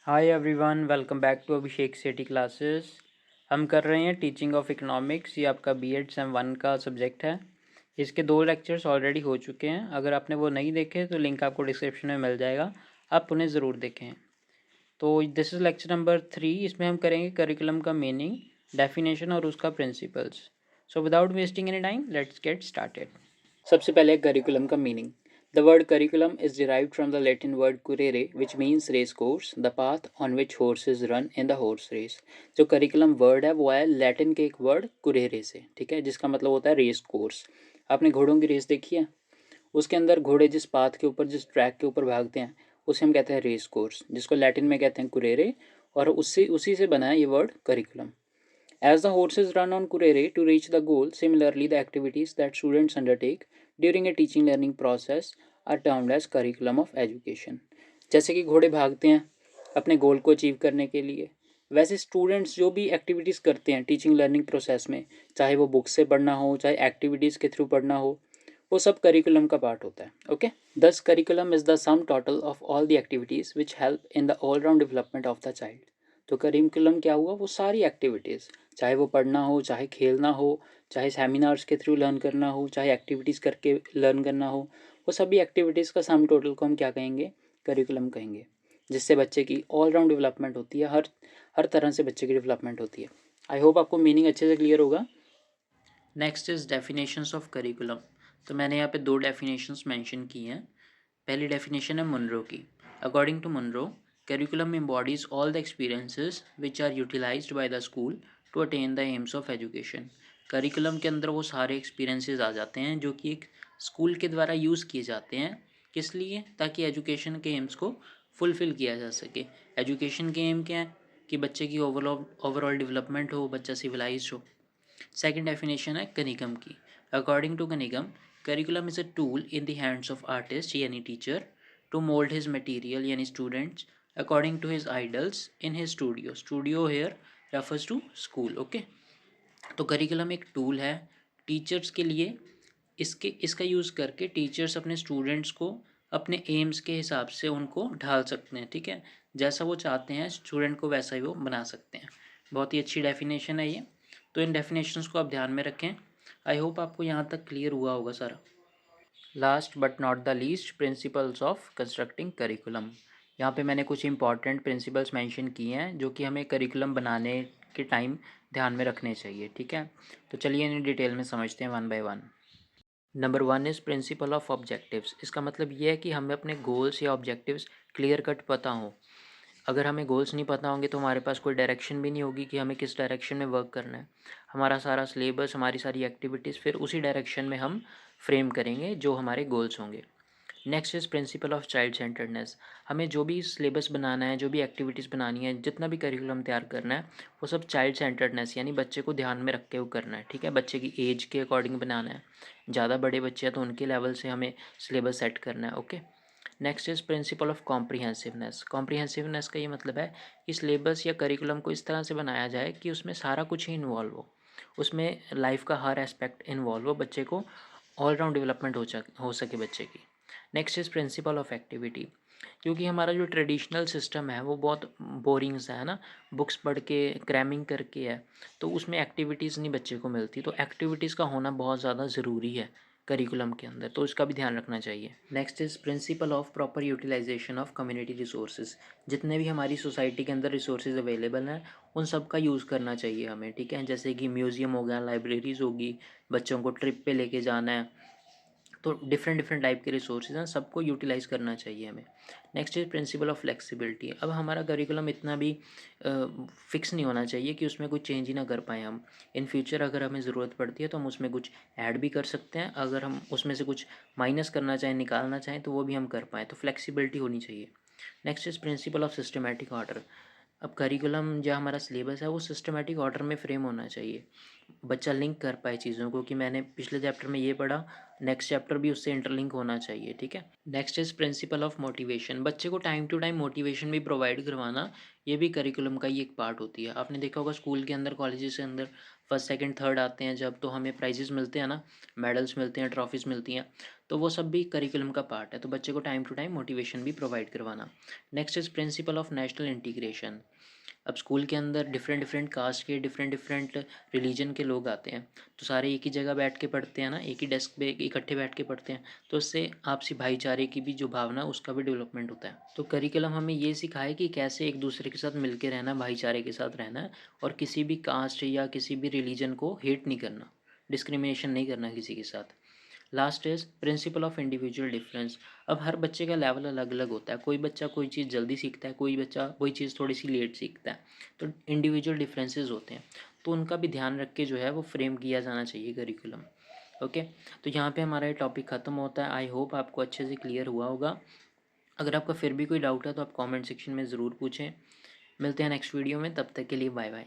Hi everyone, welcome back to Abhishek Sethi classes. हम कर रहे हैं टीचिंग ऑफ इकोनॉमिक्स। ये आपका बीएड सेम 1 का सब्जेक्ट है। इसके 2 लेक्चर्स ऑलरेडी हो चुके हैं। अगर आपने वो नहीं देखे तो लिंक आपको डिस्क्रिप्शन में मिल जाएगा, आप उन्हें ज़रूर देखें। तो दिस इज़ लेक्चर नंबर 3। इसमें हम करेंगे करिकुलम का मीनिंग, डेफिनेशन और उसका principles. So without wasting any time let's get started. सबसे पहले करिकुलम का meaning. The word curriculum is derived from the Latin word currere, which means race course, the path on which horses run in the horse race। जो curriculum word है वो है Latin के एक word कुरेरे से, ठीक है, जिसका मतलब होता है रेस कोर्स। आपने घोड़ों की रेस देखी है? उसके अंदर घोड़े जिस पाथ के ऊपर, जिस ट्रैक के ऊपर भागते हैं, उसे हम कहते हैं रेस कोर्स, जिसको लैटिन में कहते हैं कुरेरे। और उसी से बना है ये word curriculum. As the horses run on Kurere to reach the goal, similarly the activities that students undertake during a teaching learning process are termed as curriculum of education। जैसे कि घोड़े भागते हैं अपने गोल को अचीव करने के लिए, वैसे स्टूडेंट्स जो भी एक्टिविटीज़ करते हैं टीचिंग लर्निंग प्रोसेस में, चाहे वो बुक से पढ़ना हो, चाहे एक्टिविटीज़ के थ्रू पढ़ना हो, वो सब करिकुलम का पार्ट होता है। ओके, दस curriculum is the sum total of all the activities which help in the all round development of the child. तो करिकुलम क्या हुआ? वो सारी एक्टिविटीज़, चाहे वो पढ़ना हो, चाहे खेलना हो, चाहे सेमिनार्स के थ्रू लर्न करना हो, चाहे एक्टिविटीज़ करके लर्न करना हो, वो सभी एक्टिविटीज़ का सम टोटल को हम क्या कहेंगे? करिकुलम कहेंगे। जिससे बच्चे की ऑल राउंड डेवलपमेंट होती है, हर तरह से बच्चे की डेवलपमेंट होती है। आई होप आपको मीनिंग अच्छे से क्लियर होगा। Next is definitions of curriculum. तो मैंने यहाँ पे 2 डेफिनेशंस मेंशन की हैं। पहली डेफिनेशन है मुनरो की। According to Munro, curriculum embodies all the experiences which are utilised by the school to attain the aims of education. Curriculum के अंदर वो सारे एक्सपीरियंसेस आ जाते हैं जो कि एक स्कूल के द्वारा यूज़ किए जाते हैं। किस लिए? ताकि एजुकेशन के एम्स को फुलफ़िल किया जा सके। एजुकेशन के एम क्या है? कि बच्चे की ओवरऑल डेवलपमेंट हो, बच्चा सिविलाइज्ड हो। सेकेंड डेफिनेशन है कनिगम की। According to Cunningham, curriculum is a tool in the hands of artist यानी teacher to mould his material यानी students according to his ideals in his studio. Studio here refers to school. Okay, तो curriculum एक tool है teachers के लिए। इसका use करके teachers अपने स्टूडेंट्स को अपने एम्स के हिसाब से उनको ढाल सकते हैं, ठीक है। जैसा वो चाहते हैं स्टूडेंट को वैसा ही वो बना सकते हैं। बहुत ही अच्छी डेफिनेशन है ये। तो इन डेफिनेशंस को आप ध्यान में रखें। आई होप आपको यहाँ तक क्लियर हुआ होगा सारा। Last but not the least, principles of constructing curriculum. यहाँ पे मैंने कुछ इंपॉर्टेंट प्रिंसिपल्स मेंशन किए हैं जो कि हमें करिकुलम बनाने के टाइम ध्यान में रखने चाहिए, ठीक है। तो चलिए इन्हें डिटेल में समझते हैं one by one. Number 1 is principle of objectives. इसका मतलब ये है कि हमें अपने गोल्स या ऑब्जेक्टिव्स क्लियर कट पता हो। अगर हमें गोल्स नहीं पता होंगे तो हमारे पास कोई डायरेक्शन भी नहीं होगी कि हमें किस डायरेक्शन में वर्क करना है। हमारा सारा सिलेबस, हमारी सारी एक्टिविटीज़ फिर उसी डायरेक्शन में हम फ्रेम करेंगे जो हमारे गोल्स होंगे। Next is principle of child centredness. हमें जो भी सिलेबस बनाना है, जो भी एक्टिविटीज़ बनानी है, जितना भी करिकुलम तैयार करना है, वो सब चाइल्ड सेंटर्डनेस यानी बच्चे को ध्यान में रख के वो करना है, ठीक है। बच्चे की एज के अकॉर्डिंग बनाना है। ज़्यादा बड़े बच्चे हैं तो उनके लेवल से हमें सिलेबस सेट करना है। Okay, next is principle of comprehensiveness. Comprehensiveness का ये मतलब है कि सिलेबस या करिकुलम को इस तरह से बनाया जाए कि उसमें सारा कुछ ही इन्वॉल्व हो, उसमें लाइफ का हर एस्पेक्ट इन्वॉल्व हो, बच्चे को ऑल राउंड डेवलपमेंट हो सके बच्चे की। Next is principle of activity. क्योंकि हमारा जो ट्रेडिशनल सिस्टम है वो बहुत बोरिंग सा है ना, बुक्स पढ़ के क्रैमिंग करके है, तो उसमें एक्टिविटीज़ नहीं बच्चे को मिलती। तो एक्टिविटीज़ का होना बहुत ज़्यादा ज़रूरी है करिकुलम के अंदर, तो इसका भी ध्यान रखना चाहिए। Next is principle of proper utilisation of community resources. जितने भी हमारी सोसाइटी के अंदर रिसोर्सेज अवेलेबल हैं उन सब का यूज़ करना चाहिए हमें, ठीक है। जैसे कि म्यूज़ियम हो गया, लाइब्रेरीज़ होगी, बच्चों को ट्रिप पे लेके जाना है, तो डिफरेंट डिफरेंट टाइप के रिसोर्सेज हैं, सबको यूटिलाइज़ करना चाहिए हमें। Next is principle of flexibility. अब हमारा करिकुलम इतना भी फिक्स नहीं होना चाहिए कि उसमें कुछ चेंज ही ना कर पाएँ हम। इन फ्यूचर अगर हमें ज़रूरत पड़ती है तो हम उसमें कुछ ऐड भी कर सकते हैं। अगर हम उसमें से कुछ माइनस करना चाहें, निकालना चाहें, तो वो भी हम कर पाएँ। तो फ्लेक्सिबिलिटी होनी चाहिए। Next is principle of systematic order. अब करिकुलम जो हमारा सिलेबस है वो सिस्टमेटिक ऑर्डर में फ्रेम होना चाहिए, बच्चा लिंक कर पाए चीज़ों को कि मैंने पिछले चैप्टर में ये पढ़ा, नेक्स्ट चैप्टर भी उससे इंटरलिंक होना चाहिए, ठीक है। Next is principle of motivation. बच्चे को टाइम टू टाइम मोटिवेशन भी प्रोवाइड करवाना, ये भी करिकुलम का ही एक पार्ट होती है। आपने देखा होगा स्कूल के अंदर, कॉलेजेस के अंदर फर्स्ट सेकंड थर्ड आते हैं जब, तो हमें प्राइजेस मिलते हैं ना, मेडल्स मिलते हैं, ट्रॉफीज़ मिलती हैं। तो वो सब भी करिकुलम का पार्ट है। तो बच्चे को टाइम टू टाइम मोटिवेशन भी प्रोवाइड करवाना। Next is principle of national integration. अब स्कूल के अंदर डिफरेंट डिफरेंट कास्ट के डिफरेंट डिफरेंट रिलीजन के लोग आते हैं, तो सारे एक ही जगह बैठ के पढ़ते हैं ना, एक ही डेस्क पे इकट्ठे बैठ के पढ़ते हैं, तो उससे आपसी भाईचारे की भी जो भावना है उसका भी डेवलपमेंट होता है। तो करिकुलम हमें ये सिखाए कि कैसे एक दूसरे के साथ मिलके रहना, भाईचारे के साथ रहना है, और किसी भी कास्ट या किसी भी रिलीजन को हेट नहीं करना, डिस्क्रिमिनेशन नहीं करना किसी के साथ। Last is principle of individual difference. अब हर बच्चे का लेवल अलग अलग होता है, कोई बच्चा कोई चीज़ जल्दी सीखता है, कोई बच्चा कोई चीज़ थोड़ी सी लेट सीखता है, तो इंडिविजुअल डिफरेंसेस होते हैं, तो उनका भी ध्यान रख के जो है वो फ्रेम किया जाना चाहिए करिकुलम। ओके, तो यहाँ पे हमारा ये टॉपिक ख़त्म होता है। आई होप आपको अच्छे से क्लियर हुआ होगा। अगर आपका फिर भी कोई डाउट है तो आप कमेंट सेक्शन में ज़रूर पूछें। मिलते हैं नेक्स्ट वीडियो में, तब तक के लिए बाय बाय।